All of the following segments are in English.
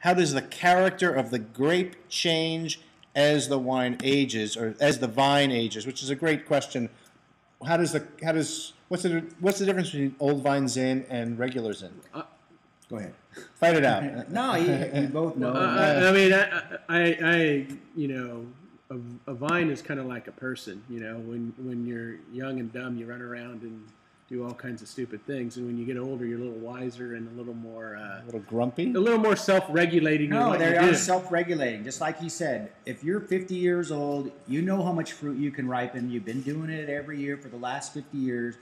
how does the character of the grape change as the wine ages, or as the vine ages? Which is a great question. What's the difference between old vine Zin and regular Zin? Go ahead. Fight it out. No, you both know. I mean, you know, a vine is kind of like a person. You know, when you're young and dumb, you run around and do all kinds of stupid things, and when you get older, you're a little wiser and a little more a little grumpy, a little more self-regulating. No, they are self-regulating. Just like he said, if you're 50 years old, you know how much fruit you can ripen. You've been doing it every year for the last 50 years.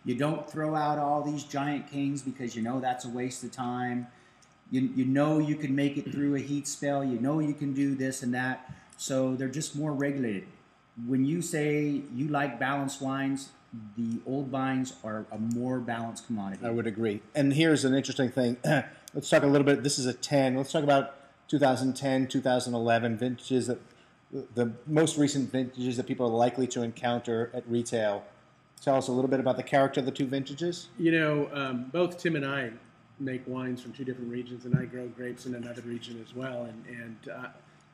You don't throw out all these giant kings because you know that's a waste of time. You know you can make it through a heat spell. You know you can do this and that. So they're just more regulated. When you say you like balanced wines, the old vines are a more balanced commodity. I would agree. And here's an interesting thing. Let's talk a little bit. This is a 10. Let's talk about 2010, 2011 vintages, that the most recent vintages that people are likely to encounter at retail. Tell us a little bit about the character of the two vintages. You know, both Tim and I make wines from two different regions, and I grow grapes in another region as well. And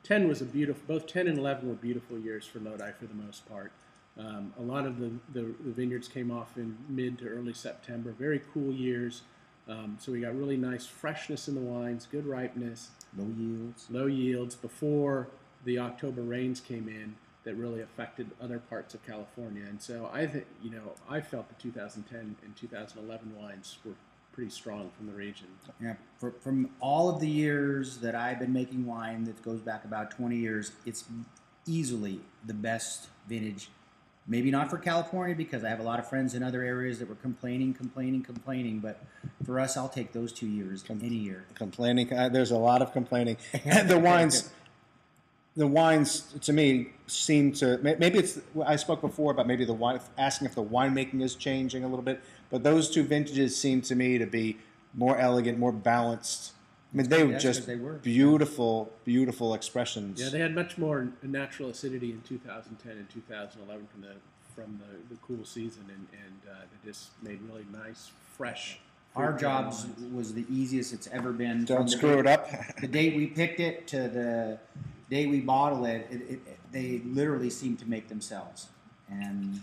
10 was both 10 and 11 were beautiful years for Lodi for the most part. A lot of the vineyards came off in mid to early September, very cool years. So we got really nice freshness in the wines, good ripeness. Low yields before the October rains came in that really affected other parts of California. And so I think, you know, I felt the 2010 and 2011 wines were pretty strong from the region. Yeah, from all of the years that I've been making wine, that goes back about 20 years, it's easily the best vintage. Maybe not for California, because I have a lot of friends in other areas that were complaining. But for us, I'll take those 2 years, any year. Complaining, there's a lot of complaining. The wines, to me, seem to, maybe it's, I spoke before about maybe the wine, asking if the winemaking is changing a little bit, but those two vintages seem to me to be more elegant, more balanced. I mean, they were just beautiful, beautiful expressions. Yeah, they had much more natural acidity in 2010 and 2011 from the cool season, and they just made really nice, fresh. Our jobs was the easiest it's ever been. Don't screw it up. The day we picked it to the day we bottle it, they literally seemed to make themselves, and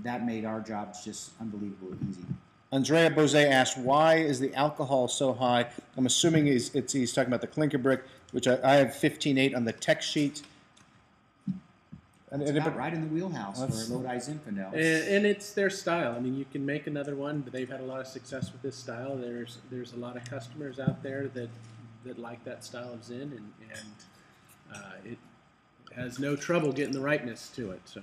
that made our jobs just unbelievably easy. Andrea Bose asked, why is the alcohol so high? I'm assuming he's talking about the clinker brick, which I have 15.8 on the tech sheet. It's about right in the wheelhouse for Lodi Zinfandel. And it's their style. I mean, you can make another one, but they've had a lot of success with this style. There's a lot of customers out there that like that style of Zin, and it has no trouble getting the ripeness to it. So.